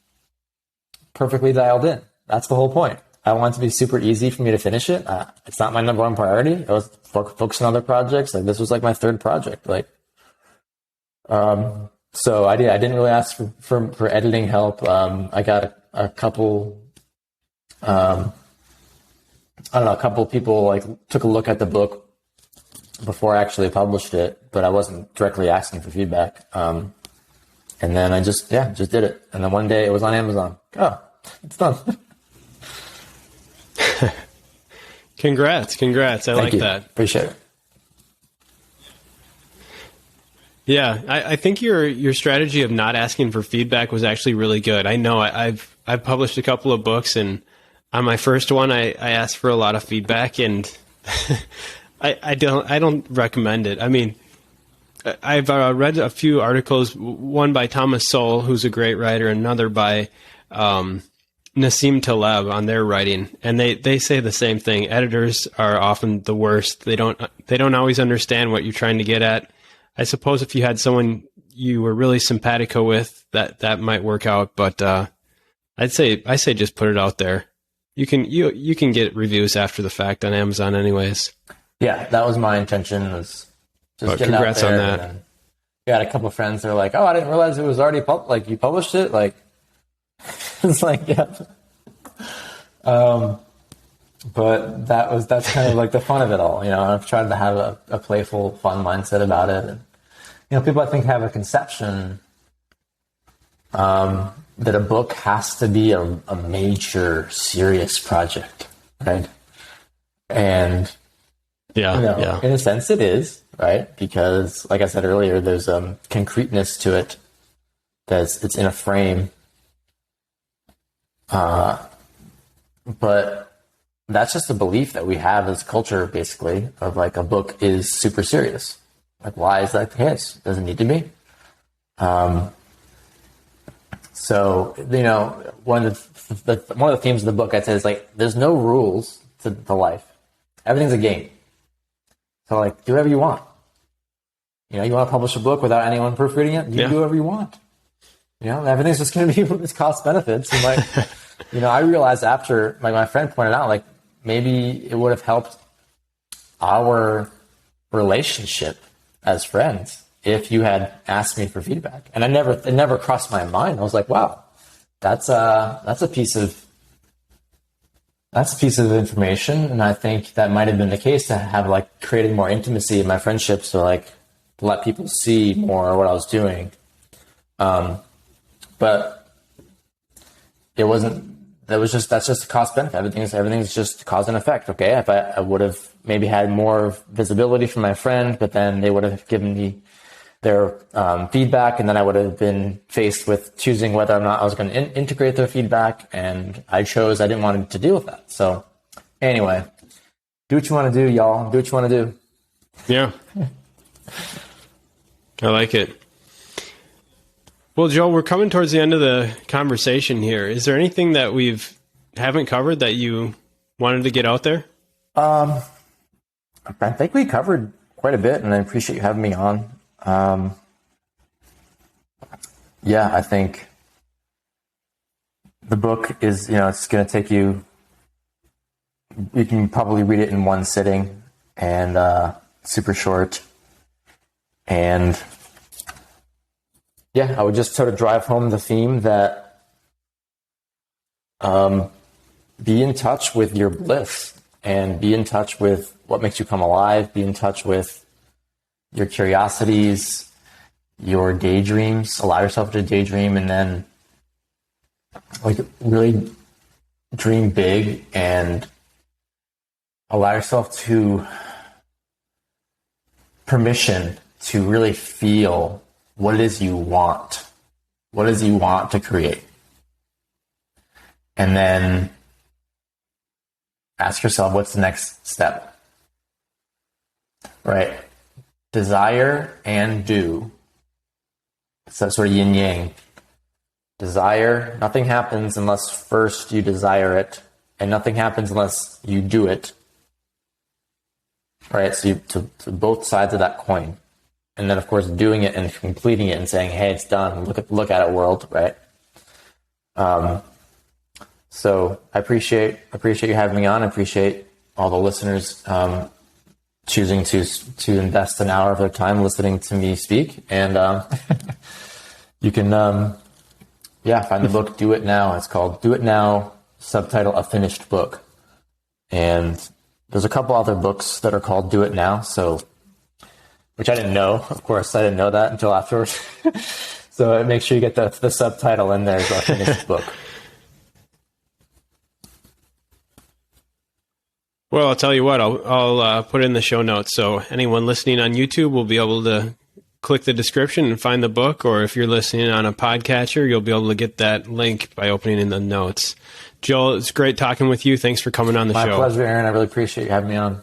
perfectly dialed in. That's the whole point. I want it to be super easy for me to finish it. It's not my number one priority. I was focused on other projects. Like this was like my third project. Like, so I didn't really ask for editing help. I got a couple, a couple people like took a look at the book before I actually published it, but I wasn't directly asking for feedback. And then I just did it. And then one day it was on Amazon. Oh, it's done. Congrats. I like that. Appreciate it. Yeah, I think your strategy of not asking for feedback was actually really good. I know I've published a couple of books, and on my first one, I asked for a lot of feedback, and I don't recommend it. I mean, I've read a few articles, one by Thomas Sowell, who's a great writer, and another by Nassim Taleb on their writing, and they say the same thing. Editors are often the worst. They don't always understand what you're trying to get at. I suppose if you had someone you were really simpatico with, that might work out. But I say just put it out there. You can get reviews after the fact on Amazon, anyways. Yeah, that was my intention. Was just get congrats it out there. on that. We had a couple of friends. They're like, "Oh, I didn't realize it was already like you published it." Like, it's like, yeah. But that's kind of like the fun of it all. You know, I've tried to have a playful, fun mindset about it. And, you know, people I think have a conception that a book has to be a major, serious project, right? And in a sense, it is, right? Because, like I said earlier, there's concreteness to it. It's in a frame. But that's just a belief that we have as culture, basically, of like a book is super serious. Like, why is that the case? Doesn't need to be. So, you know, one of the themes of the book I said is like, there's no rules to life. Everything's a game. So, like, do whatever you want. You know, you want to publish a book without anyone proofreading it? You do whatever you want. You know, everything's just going to be its cost benefits. And like, you know, I realized after, like my friend pointed out, like maybe it would have helped our relationship as friends if you had asked me for feedback. And it never crossed my mind. I was like, wow, that's a piece of information. And I think that might have been the case to have like created more intimacy in my friendships, or like let people see more what I was doing. But it wasn't. That's just a cost benefit. Everything's just cause and effect. Okay, if I would have maybe had more visibility from my friend, but then they would have given me their feedback, and then I would have been faced with choosing whether or not I was going to integrate their feedback, and I didn't want to deal with that. So anyway, do what you want to do, y'all. Do what you want to do. Yeah. I like it. Well, Joel, we're coming towards the end of the conversation here. Is there anything that haven't covered that you wanted to get out there? I think we covered quite a bit, and I appreciate you having me on. I think the book is, it's going to take you can probably read it in one sitting, and super short. And I would just sort of drive home the theme that be in touch with your bliss and be in touch with what makes you come alive, be in touch with your curiosities, your daydreams, allow yourself to daydream, and then really dream big and allow yourself to permission to really feel what it is you want. What it is you want to create. And then ask yourself, what's the next step? Right? Desire and do. It's that sort of yin yang. Desire, nothing happens unless first you desire it, and nothing happens unless you do it. Right? So to both sides of that coin. And then, of course, doing it and completing it and saying, "Hey, it's done. Look at it, world." Right? So I appreciate you having me on. I appreciate all the listeners choosing to invest an hour of their time listening to me speak. And you can find the book "Do It Now." It's called "Do It Now," subtitle "A Finished Book." And there's a couple other books that are called "Do It Now," which I didn't know. Of course, I didn't know that until afterwards. So make sure you get the subtitle in there, "A Finished Book." Well, I'll tell you what, I'll put it in the show notes, so anyone listening on YouTube will be able to click the description and find the book, or if you're listening on a podcatcher, you'll be able to get that link by opening in the notes. Joel, it's great talking with you. Thanks for coming on the show. My pleasure, Aaron. I really appreciate you having me on.